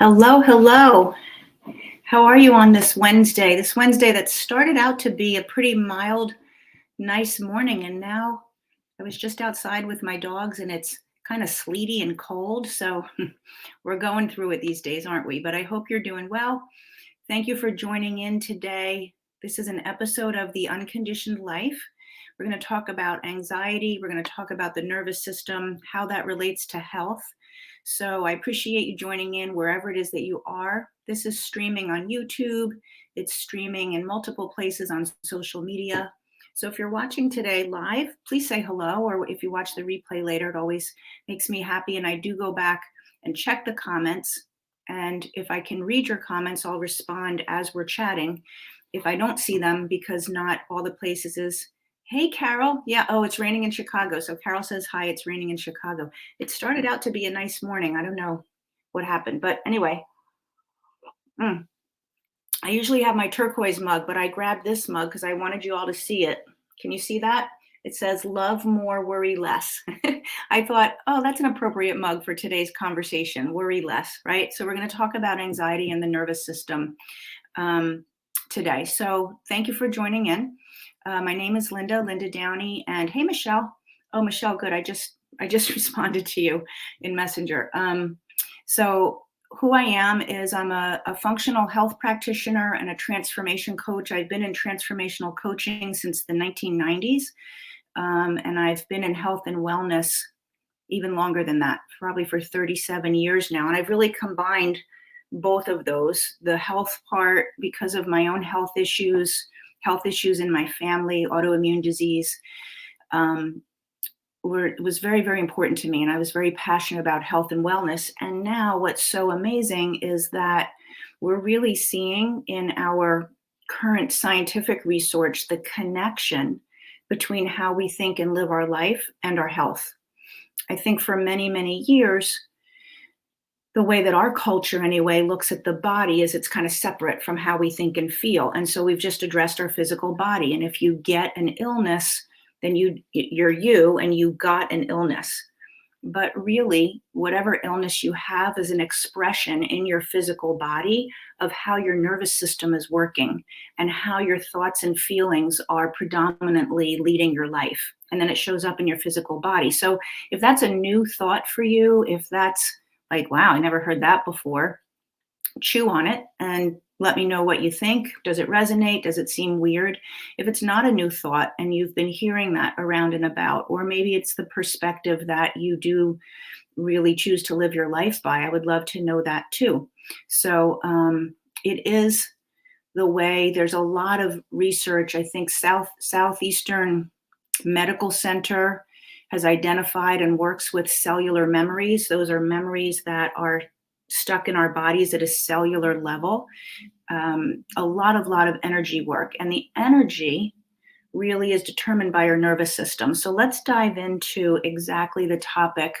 Hello, hello. How are you on this Wednesday? This Wednesday that started out to be a pretty mild, nice morning, and now I was just outside with my dogs and it's kind of sleety and cold. So we're going through it these days, aren't we? But I hope you're doing well. Thank you for joining in today. This is an episode of The Unconditioned Life. We're going to talk about anxiety. We're going to talk about the nervous system, how that relates to health. So I appreciate you joining in wherever it is that you are. This is streaming on YouTube. It's streaming in multiple places on social media. So if you're watching today live, please say hello. Or if you watch the replay later, it always makes me happy. And I do go back and check the comments. And if I can read your comments, I'll respond as we're chatting. If I don't see them, because not all the places is, hey, Carol. Yeah, oh, it's raining in Chicago. So Carol says, hi, it's raining in Chicago. It started out to be a nice morning. I don't know what happened. But anyway, I usually have my turquoise mug, but I grabbed this mug because I wanted you all to see it. Can you see that? It says, love more, worry less. I thought, oh, that's an appropriate mug for today's conversation, worry less, right? So we're going to talk about anxiety and the nervous system today. So thank you for joining in. My name is Linda Downey, and hey, Michelle. Oh, Michelle, good. I just responded to you in Messenger. So who I am is I'm a functional health practitioner and a transformation coach. I've been in transformational coaching since the 1990s, and I've been in health and wellness even longer than that, probably for 37 years now. And I've really combined both of those, the health part because of my own health issues in my family, autoimmune disease, was very, very important to me. And I was very passionate about health and wellness. And now what's so amazing is that we're really seeing in our current scientific research the connection between how we think and live our life and our health. I think for many, many years, the way that our culture anyway looks at the body is it's kind of separate from how we think and feel. And so we've just addressed our physical body. And if you get an illness, then you're you and you got an illness. But really, whatever illness you have is an expression in your physical body of how your nervous system is working and how your thoughts and feelings are predominantly leading your life. And then it shows up in your physical body. So if that's a new thought for you, if that's like, wow, I never heard that before, chew on it and let me know what you think. Does it resonate? Does it seem weird? If it's not a new thought and you've been hearing that around and about, or maybe it's the perspective that you do really choose to live your life by, I would love to know that too. So it is the way. There's a lot of research. I think Southeastern Medical Center has identified and works with cellular memories. Those are memories that are stuck in our bodies at a cellular level. A lot of energy work. And the energy really is determined by our nervous system. So let's dive into exactly the topic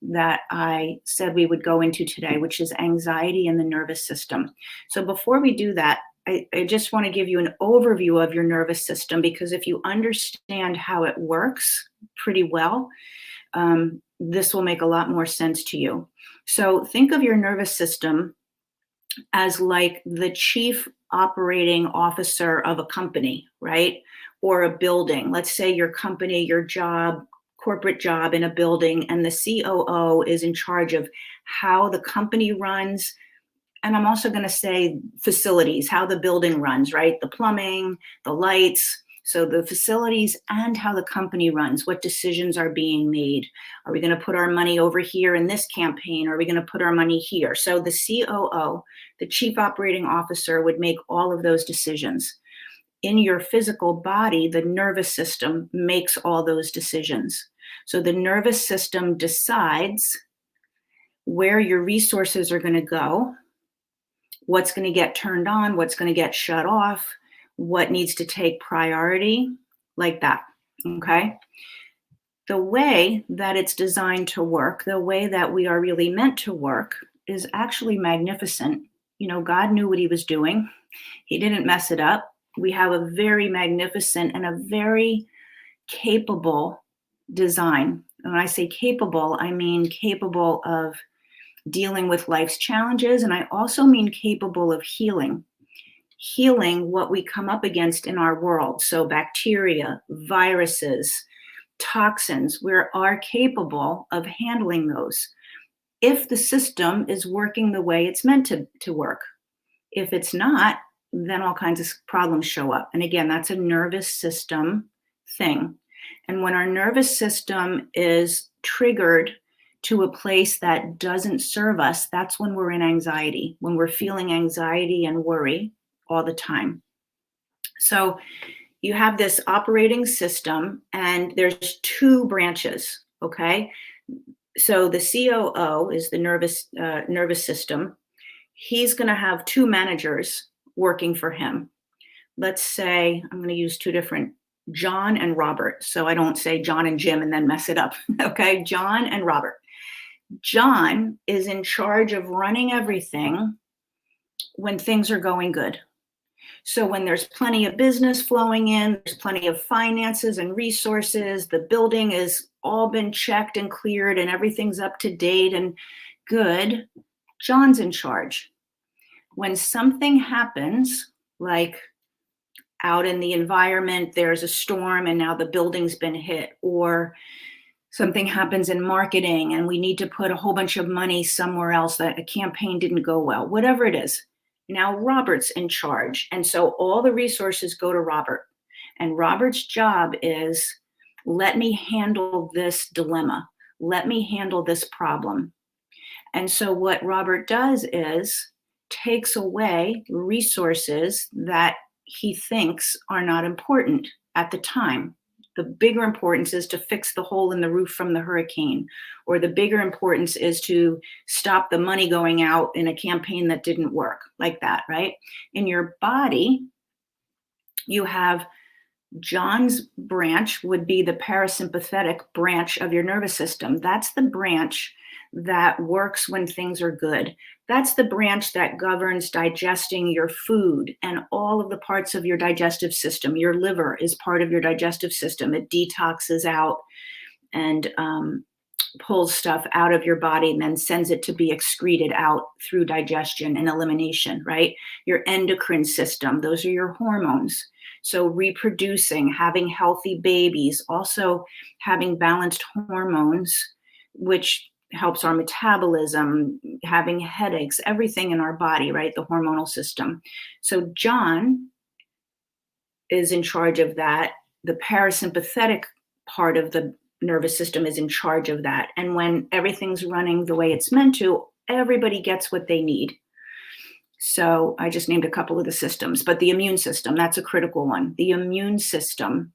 that I said we would go into today, which is anxiety and the nervous system. So before we do that, I just want to give you an overview of your nervous system, because if you understand how it works pretty well, this will make a lot more sense to you. So think of your nervous system as like the chief operating officer of a company, right? Or a building. Let's say your company, your job, corporate job in a building, and the COO is in charge of how the company runs. And I'm also going to say facilities, how the building runs, right? The plumbing, the lights. So the facilities and how the company runs, what decisions are being made. Are we going to put our money over here in this campaign? Or are we going to put our money here? So the COO, the chief operating officer, would make all of those decisions. In your physical body, the nervous system makes all those decisions. So the nervous system decides where your resources are going to go, what's going to get turned on, what's going to get shut off, what needs to take priority, like that, okay? The way that it's designed to work, the way that we are really meant to work is actually magnificent. You know, God knew what he was doing. He didn't mess it up. We have a very magnificent and a very capable design. And when I say capable, I mean capable of dealing with life's challenges. And I also mean capable of healing what we come up against in our world. So bacteria, viruses, toxins, we are capable of handling those if the system is working the way it's meant to work. If it's not, then all kinds of problems show up. And again, that's a nervous system thing. And when our nervous system is triggered to a place that doesn't serve us, that's when we're in anxiety, when we're feeling anxiety and worry all the time. So you have this operating system, and there's two branches, okay? So the COO is the nervous system. He's going to have two managers working for him. Let's say I'm going to use two different, John and Robert, so I don't say John and Jim and then mess it up. Okay, John and Robert. John is in charge of running everything when things are going good. So when there's plenty of business flowing in, there's plenty of finances and resources, the building has all been checked and cleared and everything's up to date and good, John's in charge. When something happens, like out in the environment, there's a storm and now the building's been hit, or something happens in marketing and we need to put a whole bunch of money somewhere else, that a campaign didn't go well, whatever it is. Now Robert's in charge. And so all the resources go to Robert. And Robert's job is, let me handle this dilemma. Let me handle this problem. And so what Robert does is takes away resources that he thinks are not important at the time. The bigger importance is to fix the hole in the roof from the hurricane, or the bigger importance is to stop the money going out in a campaign that didn't work, like that, right? In your body, you have John's branch would be the parasympathetic branch of your nervous system. That's the branch that works when things are good. That's the branch that governs digesting your food and all of the parts of your digestive system. Your liver is part of your digestive system. It detoxes out and pulls stuff out of your body and then sends it to be excreted out through digestion and elimination, right? Your endocrine system, those are your hormones. So reproducing, having healthy babies, also having balanced hormones, which helps our metabolism, having headaches, everything in our body, right? The hormonal system. So John is in charge of that. The parasympathetic part of the nervous system is in charge of that. And when everything's running the way it's meant to, everybody gets what they need. So I just named a couple of the systems, but the immune system, that's a critical one. The immune system.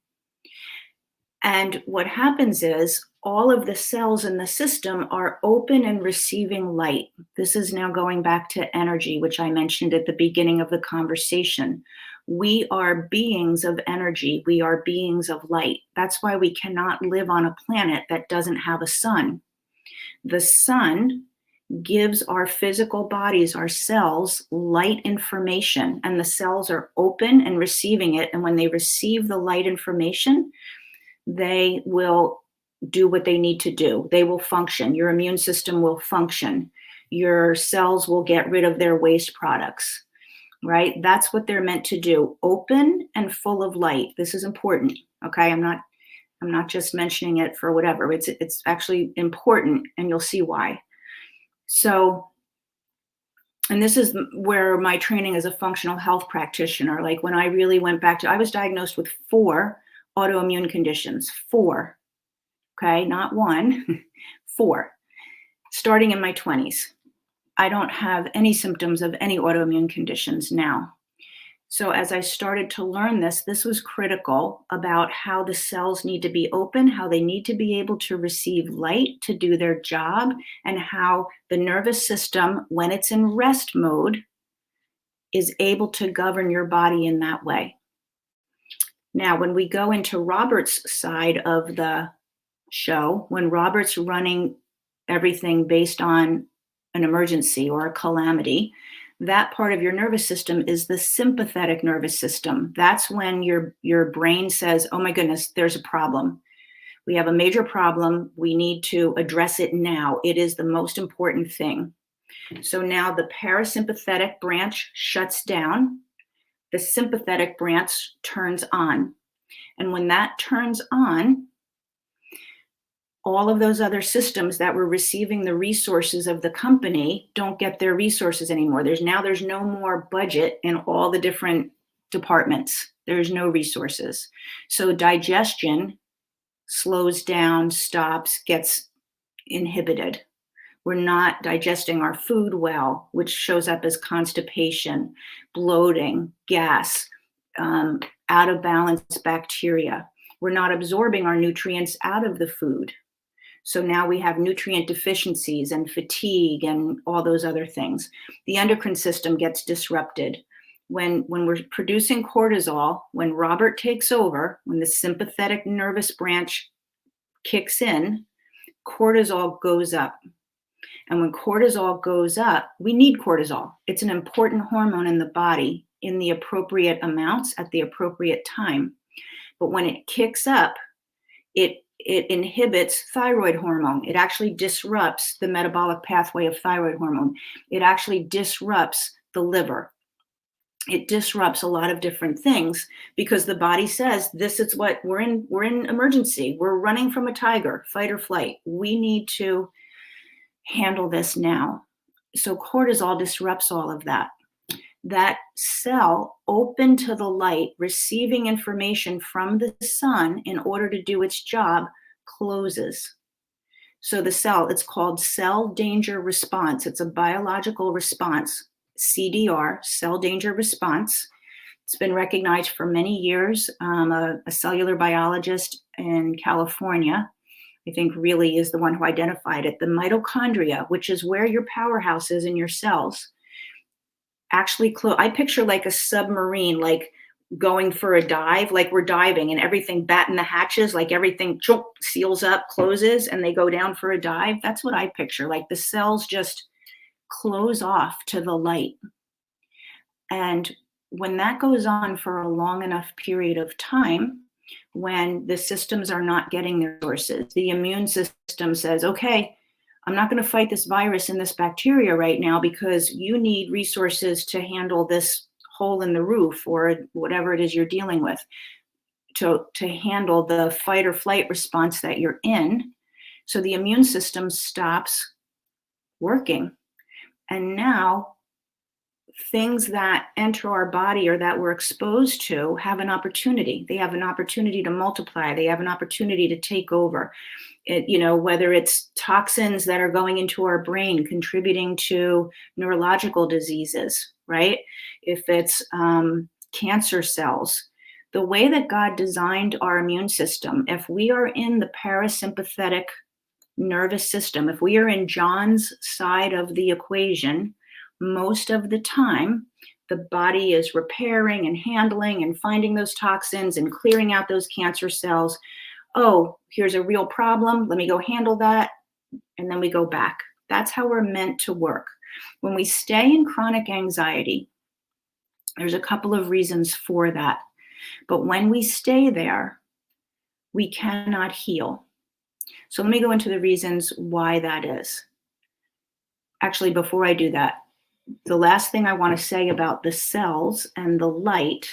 And what happens is all of the cells in the system are open and receiving light. This is now going back to energy, which I mentioned at the beginning of the conversation. We are beings of energy. We are beings of light. That's why we cannot live on a planet that doesn't have a sun. The sun gives our physical bodies, our cells, light information, and the cells are open and receiving it. And when they receive the light information, they will do what they need to do. They will function. Your immune system will function. Your cells will get rid of their waste products, right? That's what they're meant to do. Open and full of light. This is important. Okay. I'm not just mentioning it for whatever. It's actually important, and you'll see why. So, and this is where my training as a functional health practitioner, like when I really went back to, I was diagnosed with 4 autoimmune conditions, 4, okay, not 1, 4, starting in my 20s. I don't have any symptoms of any autoimmune conditions now. So as I started to learn this was critical about how the cells need to be open, how they need to be able to receive light to do their job, and how the nervous system, when it's in rest mode, is able to govern your body in that way. Now, when we go into Robert's side of the show, when Robert's running everything based on an emergency or a calamity, that part of your nervous system is the sympathetic nervous system. That's when your brain says, oh my goodness, there's a problem. We have a major problem. We need to address it now. It is the most important thing. So now the parasympathetic branch shuts down, the sympathetic branch turns on. And when that turns on, all of those other systems that were receiving the resources of the company don't get their resources anymore. There's no more budget in all the different departments. There's no resources. So digestion slows down, stops, gets inhibited. We're not digesting our food well, which shows up as constipation, bloating, gas, out of balance bacteria. We're not absorbing our nutrients out of the food. So now we have nutrient deficiencies and fatigue and all those other things. The endocrine system gets disrupted. When we're producing cortisol, when Robert takes over, when the sympathetic nervous branch kicks in, cortisol goes up. And when cortisol goes up, we need cortisol. It's an important hormone in the body in the appropriate amounts at the appropriate time. But when it kicks up, it inhibits thyroid hormone. It actually disrupts the metabolic pathway of thyroid hormone. It actually disrupts the liver. It disrupts a lot of different things because the body says, this is what we're in emergency. We're running from a tiger, fight or flight. We need to handle this now. So cortisol disrupts all of that. That cell open to the light, receiving information from the sun in order to do its job, closes. So the cell, it's called cell danger response. It's a biological response, CDR, cell danger response. It's been recognized for many years. A cellular biologist in California, I think, really is the one who identified it. The mitochondria, which is where your powerhouse is in your cells, actually I picture like a submarine, like going for a dive, like we're diving and everything batten the hatches, like everything seals up, closes, and they go down for a dive. That's what I picture. Like the cells just close off to the light. And when that goes on for a long enough period of time, when the systems are not getting their resources, the immune system says, okay, I'm not going to fight this virus and this bacteria right now because you need resources to handle this hole in the roof or whatever it is you're dealing with, to handle the fight or flight response that you're in. So the immune system stops working. And now things that enter our body or that we're exposed to have an opportunity. They have an opportunity to multiply. They have an opportunity to take over. Whether it's toxins that are going into our brain, contributing to neurological diseases, right? If it's cancer cells, the way that God designed our immune system, if we are in the parasympathetic nervous system, if we are in John's side of the equation, most of the time, the body is repairing and handling and finding those toxins and clearing out those cancer cells. Oh, here's a real problem. Let me go handle that. And then we go back. That's how we're meant to work. When we stay in chronic anxiety, there's a couple of reasons for that. But when we stay there, we cannot heal. So let me go into the reasons why that is. Actually, before I do that, the last thing I want to say about the cells and the light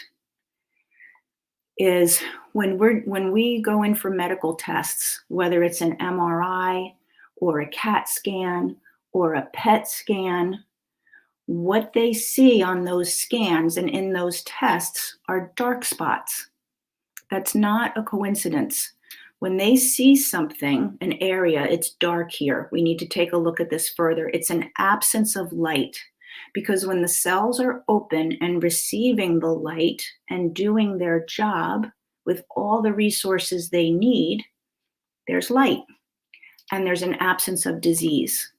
is when we go in for medical tests, whether it's an MRI or a CAT scan or a PET scan, what they see on those scans and in those tests are dark spots. That's not a coincidence. When they see something, an area, it's dark here. We need to take a look at this further. It's an absence of light. Because when the cells are open and receiving the light and doing their job with all the resources they need, there's light and there's an absence of disease.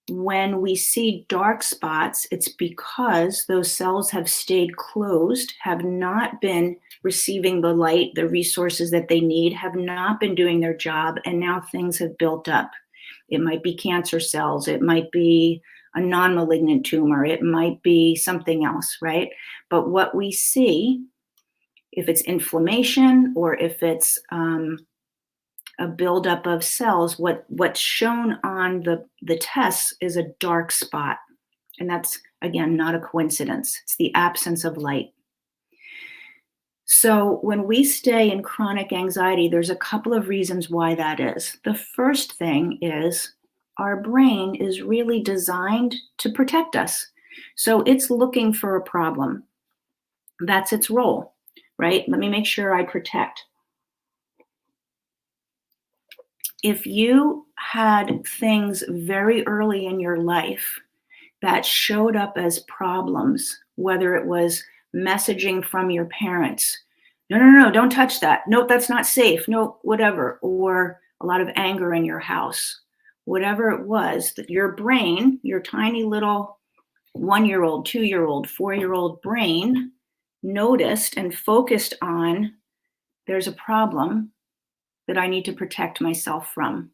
When we see dark spots, it's because those cells have stayed closed, have not been receiving the light, the resources that they need, have not been doing their job, and now things have built up. It might be cancer cells, it might be a non-malignant tumor, it might be something else, right? But what we see, if it's inflammation or if it's a buildup of cells. What's shown on the tests is a dark spot. And that's, again, not a coincidence. It's the absence of light. So when we stay in chronic anxiety, there's a couple of reasons why that is. The first thing is our brain is really designed to protect us. So it's looking for a problem. That's its role, right? Let me make sure I protect. If you had things very early in your life that showed up as problems, whether it was messaging from your parents, no, no, no, don't touch that. Nope, that's not safe. Nope, whatever. Or a lot of anger in your house, whatever it was, that your brain, your tiny little 1-year-old, 2-year-old, 4-year-old brain noticed and focused on, there's a problem that I need to protect myself from.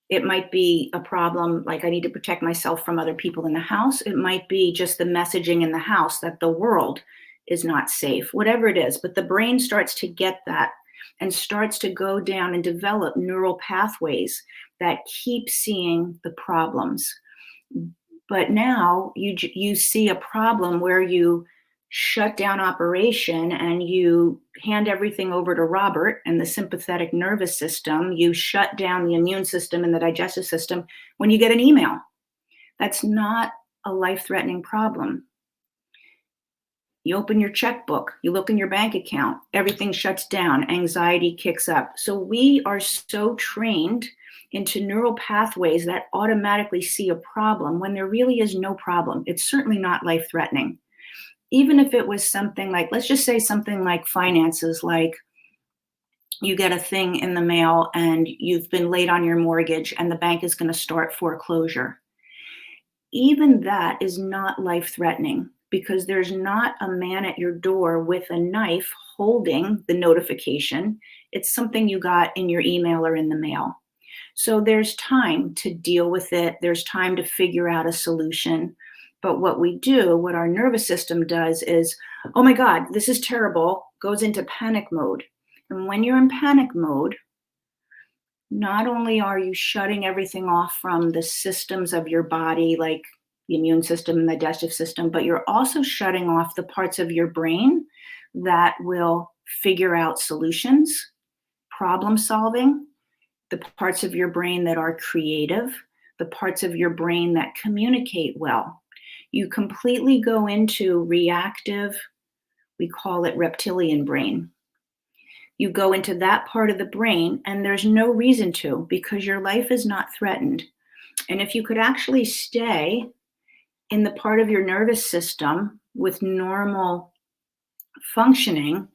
It might be a problem like I need to protect myself from other people in the house. It might be just the messaging in the house that the world is not safe, whatever it is. But the brain starts to get that and starts to go down and develop neural pathways that keep seeing the problems. But now you see a problem where you shut down operation and you hand everything over to Robert and the sympathetic nervous system. You shut down the immune system and the digestive system when you get an email. That's not a life-threatening problem. You open your checkbook, you look in your bank account, everything shuts down, anxiety kicks up. So we are so trained into neural pathways that automatically see a problem when there really is no problem. It's certainly not life-threatening. Even if it was something like, let's just say something like finances, like you get a thing in the mail and you've been late on your mortgage and the bank is going to start foreclosure. Even that is not life-threatening because there's not a man at your door with a knife holding the notification. It's something you got in your email or in the mail. So there's time to deal with it. There's time to figure out a solution. But what we do, what our nervous system does is, oh my God, this is terrible, goes into panic mode. And when you're in panic mode, not only are you shutting everything off from the systems of your body, like the immune system and the digestive system, but you're also shutting off the parts of your brain that will figure out solutions, problem solving, the parts of your brain that are creative, the parts of your brain that communicate well. You completely go into reactive, we call it reptilian brain. You go into that part of the brain and there's no reason to because your life is not threatened. And if you could actually stay in the part of your nervous system with normal functioning,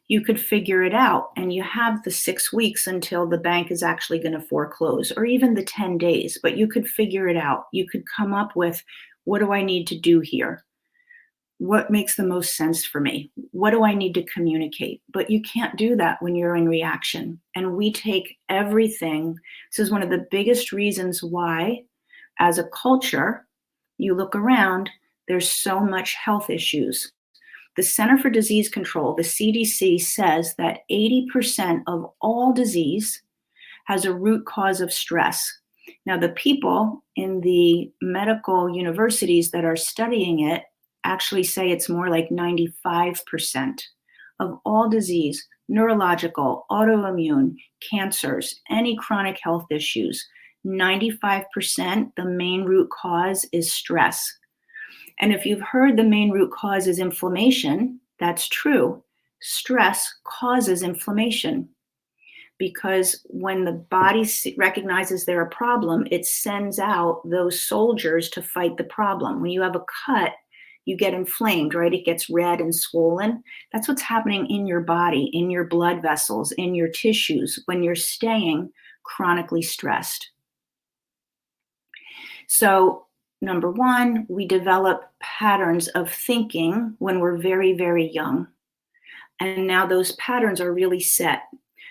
you could figure it out. And you have the 6 weeks until the bank is actually going to foreclose, or even the 10 days, but you could figure it out. You could come up with, what do I need to do here? What makes the most sense for me? What do I need to communicate? But you can't do that when you're in reaction. And we take everything. This is one of the biggest reasons why, as a culture, you look around, there's so much health issues. The Center for Disease Control, the CDC, says that 80% of all disease has a root cause of stress. Now, the people in the medical universities that are studying it actually say it's more like 95% of all disease, neurological, autoimmune, cancers, any chronic health issues. 95%, the main root cause is stress. And if you've heard the main root cause is inflammation, that's true. Stress causes inflammation because when the body recognizes they're a problem, it sends out those soldiers to fight the problem. When you have a cut, you get inflamed, right? It gets red and swollen. That's what's happening in your body, in your blood vessels, in your tissues when you're staying chronically stressed. So, number one, we develop patterns of thinking when we're very, very young. And now those patterns are really set.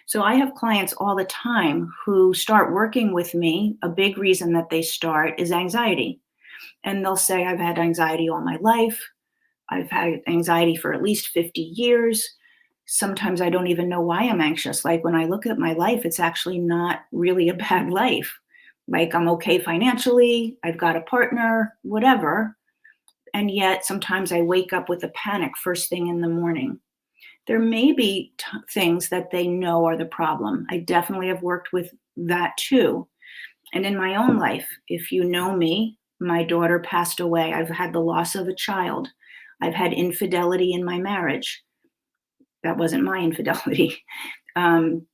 So I have clients all the time who start working with me. A big reason that they start is anxiety. And they'll say, I've had anxiety all my life. I've had anxiety for at least 50 years. sometimes I don't even know why I'm anxious. Like when I look at my life, it's actually not really a bad life. Like I'm okay financially, I've got a partner, whatever. And yet sometimes I wake up with a panic first thing in the morning. There may be things that they know are the problem. I definitely have worked with that too. And in my own life, if you know me, my daughter passed away. I've had the loss of a child. I've had infidelity in my marriage. That wasn't my infidelity. Um,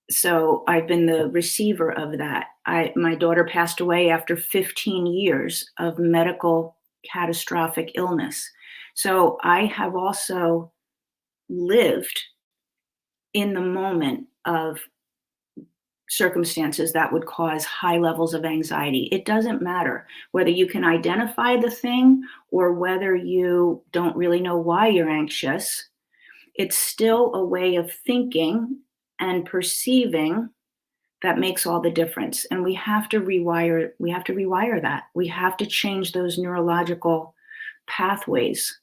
so I've been the receiver of that. My daughter passed away after 15 years of medical catastrophic illness. So I have also lived in the moment of circumstances that would cause high levels of anxiety. It doesn't matter whether you can identify the thing or whether you don't really know why you're anxious. It's still a way of thinking and perceiving that makes all the difference. And we have to rewire that. We have to change those neurological pathways,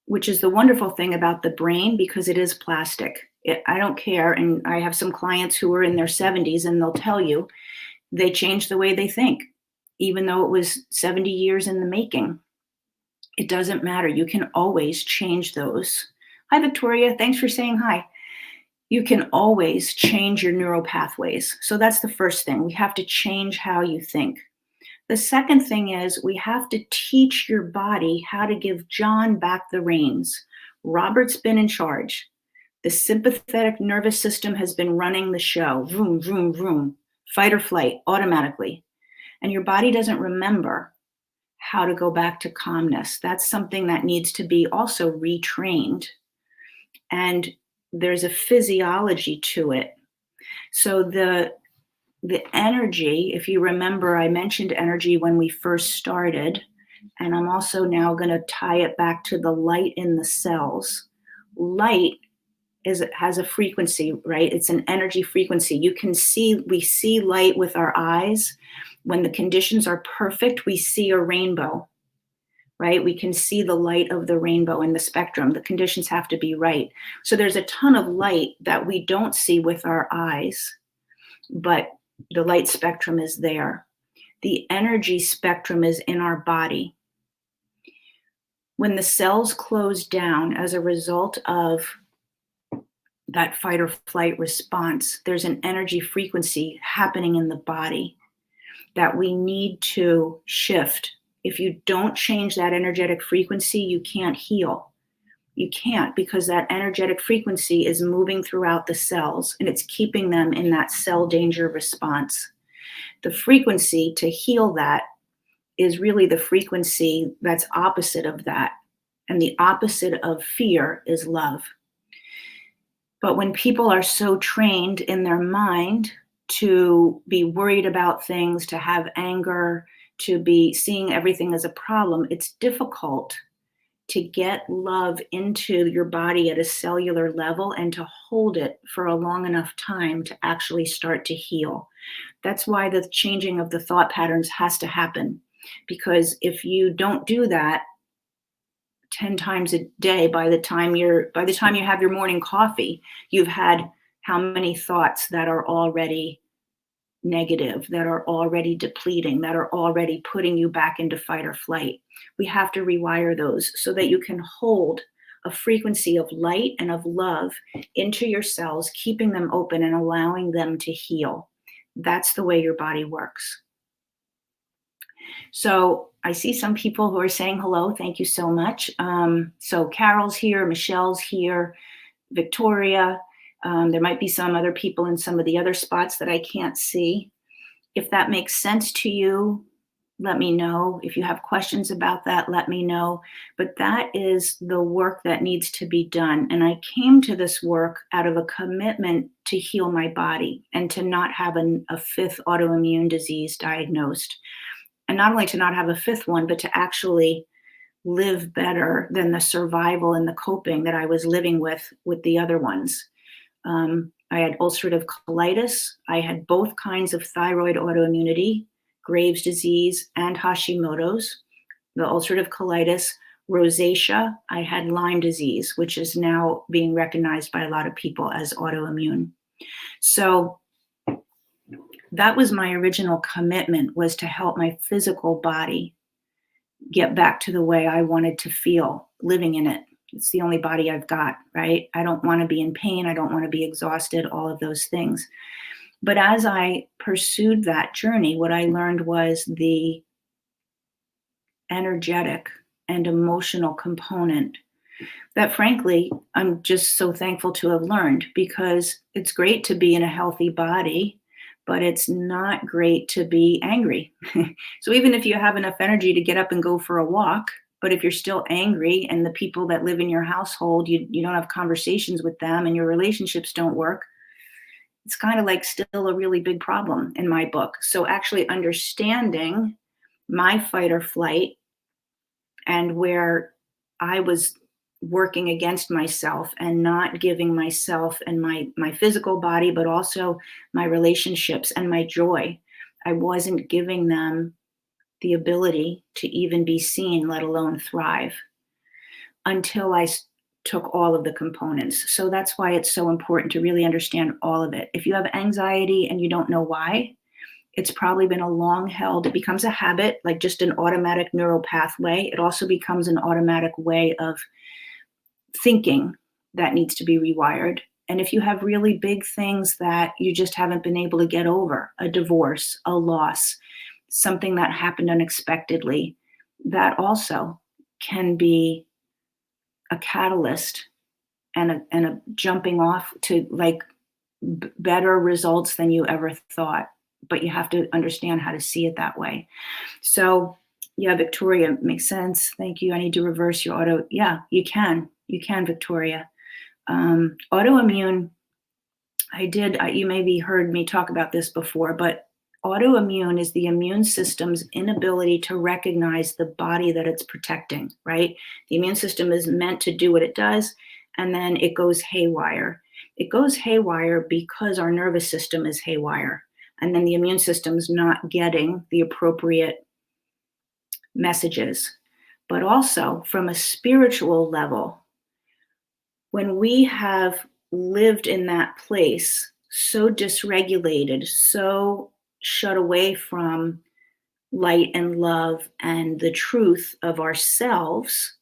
which is the wonderful thing about the brain because it is plastic. I don't care. And I have some clients who are in their 70s and they'll tell you they changed the way they think, even though it was 70 years in the making. It doesn't matter. You can always change those. Hi, Victoria. Thanks for saying hi. You can always change your neural pathways. So that's the first thing. We have to change how you think. The second thing is we have to teach your body how to give John back the reins. Robert's been in charge. The sympathetic nervous system has been running the show. Vroom, vroom, vroom. Fight or flight automatically. And your body doesn't remember how to go back to calmness. That's something that needs to be also retrained. And there's a physiology to it. So the energy, if you remember, I mentioned energy when we first started, and I'm also now going to tie it back to the light in the cells. Light has a frequency, right? It's an energy frequency. We see light with our eyes. When the conditions are perfect, we see a rainbow, right? We can see the light of the rainbow in the spectrum. The conditions have to be right. So there's a ton of light that we don't see with our eyes, but the light spectrum is there. The energy spectrum is in our body. When the cells close down as a result of that fight or flight response, there's an energy frequency happening in the body that we need to shift. If you don't change that energetic frequency, you can't heal. You can't, because that energetic frequency is moving throughout the cells and it's keeping them in that cell danger response. The frequency to heal that is really the frequency that's opposite of that. And the opposite of fear is love. But when people are so trained in their mind to be worried about things, to have anger, to be seeing everything as a problem, it's difficult to get love into your body at a cellular level and to hold it for a long enough time to actually start to heal. That's why the changing of the thought patterns has to happen. Because if you don't do that 10 times a day, by the time you have your morning coffee, you've had how many thoughts that are already negative, that are already depleting, that are already putting you back into fight or flight. We have to rewire those so that you can hold a frequency of light and of love into your cells, keeping them open and allowing them to heal. That's the way your body works. So I see some people who are saying hello. Thank you so much. So Carol's here, Michelle's here, Victoria. There might be some other people in some of the other spots that I can't see. If that makes sense to you, let me know. If you have questions about that, let me know. But that is the work that needs to be done. And I came to this work out of a commitment to heal my body and to not have a fifth autoimmune disease diagnosed. And not only to not have a fifth one, but to actually live better than the survival and the coping that I was living with the other ones. I had ulcerative colitis. I had both kinds of thyroid autoimmunity, Graves' disease and Hashimoto's. The ulcerative colitis rosacea. I had Lyme disease, which is now being recognized by a lot of people as autoimmune. So that was my original commitment, was to help my physical body get back to the way I wanted to feel living in it. It's the only body I've got, right? I don't want to be in pain. I don't want to be exhausted, all of those things. But as I pursued that journey, what I learned was the energetic and emotional component that, frankly, I'm just so thankful to have learned, because it's great to be in a healthy body, but it's not great to be angry. So even if you have enough energy to get up and go for a walk, but if you're still angry and the people that live in your household, you don't have conversations with them and your relationships don't work, it's kind of like still a really big problem in my book. So actually understanding my fight or flight and where I was working against myself and not giving myself and my physical body, but also my relationships and my joy, I wasn't giving them the ability to even be seen, let alone thrive, until I took all of the components. So that's why it's so important to really understand all of it. If you have anxiety and you don't know why, it's probably been a long held, it becomes a habit, like just an automatic neural pathway. It also becomes an automatic way of thinking that needs to be rewired. And if you have really big things that you just haven't been able to get over, a divorce, a loss, something that happened unexpectedly, that also can be a catalyst and a jumping off to like better results than you ever thought. But you have to understand how to see it that way. So yeah, Victoria, makes sense. Thank you. I need to reverse your auto. Yeah, you can. You can, Victoria. Autoimmune, you maybe heard me talk about this before, but autoimmune is the immune system's inability to recognize the body that it's protecting, right? The immune system is meant to do what it does, and then it goes haywire. It goes haywire because our nervous system is haywire, and then the immune system's not getting the appropriate messages. But also from a spiritual level, when we have lived in that place, so dysregulated, so shut away from light and love and the truth of ourselves,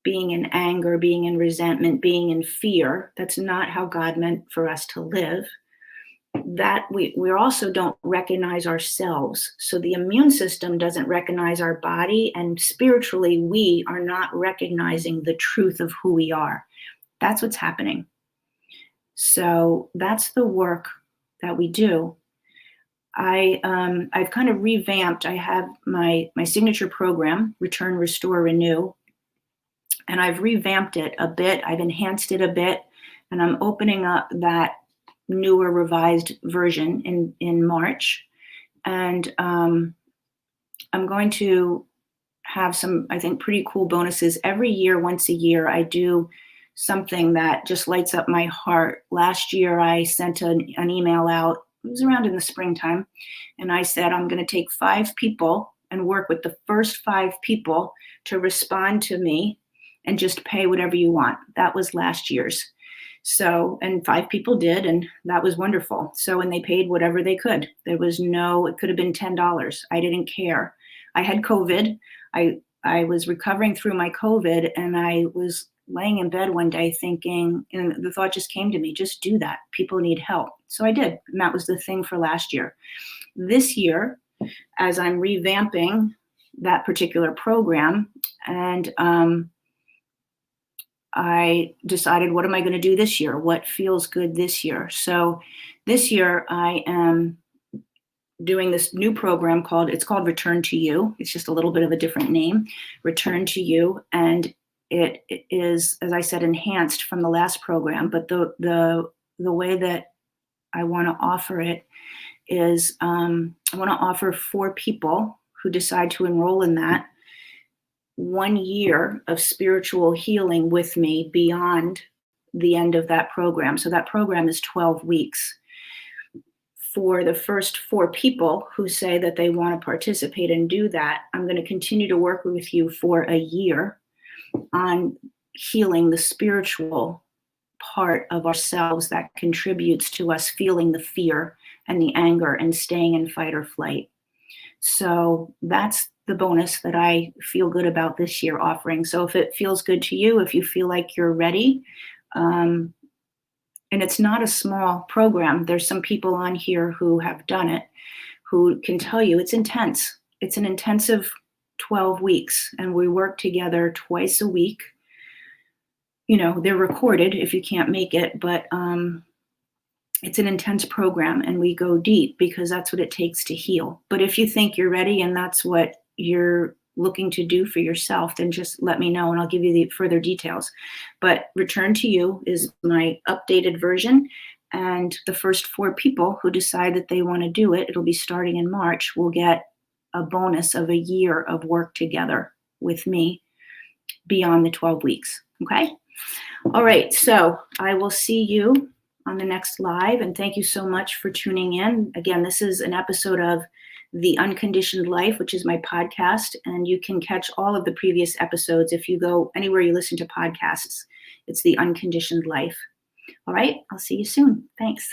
being in anger, being in resentment, being in fear, that's not how God meant for us to live, that we also don't recognize ourselves. So the immune system doesn't recognize our body, and spiritually, we are not recognizing the truth of who we are. That's what's happening. So that's the work that we do. I've kind of revamped. I have my signature program, Return, Restore, Renew, and I've revamped it a bit. I've enhanced it a bit, and I'm opening up that newer, revised version in March. And I'm going to have some, I think, pretty cool bonuses. Every year, once a year, I do something that just lights up my heart. Last year, I sent an email out. It was around in the springtime. And I said, I'm going to take 5 people and work with the first 5 people to respond to me and just pay whatever you want. That was last year's. So, and 5 people did, and that was wonderful. So, and they paid whatever they could. It could have been $10. I didn't care. I had COVID. I was recovering through my COVID, and I was laying in bed one day thinking, and the thought just came to me, just do that. People need help. So I did. And that was the thing for last year. This year, as I'm revamping that particular program, and I decided, what am I going to do this year? What feels good this year? So this year I am doing this new program it's called Return to You. It's just a little bit of a different name, Return to You. And it is, as I said, enhanced from the last program. But the way that I want to offer it is I want to offer 4 people who decide to enroll in that 1 year of spiritual healing with me beyond the end of that program. So that program is 12 weeks. For the first 4 people who say that they want to participate and do that, I'm going to continue to work with you for a year. on healing the spiritual part of ourselves that contributes to us feeling the fear and the anger and staying in fight or flight. So that's the bonus that I feel good about this year offering. So if it feels good to you, if you feel like you're ready, um, and it's not a small program, there's some people on here who have done it, who can tell you it's intense. It's an intensive 12 weeks, and we work together twice a week. They're recorded if you can't make it, but it's an intense program, and we go deep because that's what it takes to heal. But if you think you're ready and that's what you're looking to do for yourself, then just let me know and I'll give you the further details. But Return to You is my updated version. And the first 4 people who decide that they want to do it, it'll be starting in March, will get a bonus of a year of work together with me beyond the 12 weeks. Okay? All right. So I will see you on the next live. And thank you so much for tuning in. Again, this is an episode of The Unconditioned Life, which is my podcast. And you can catch all of the previous episodes if you go anywhere you listen to podcasts. It's The Unconditioned Life. All right. I'll see you soon. Thanks.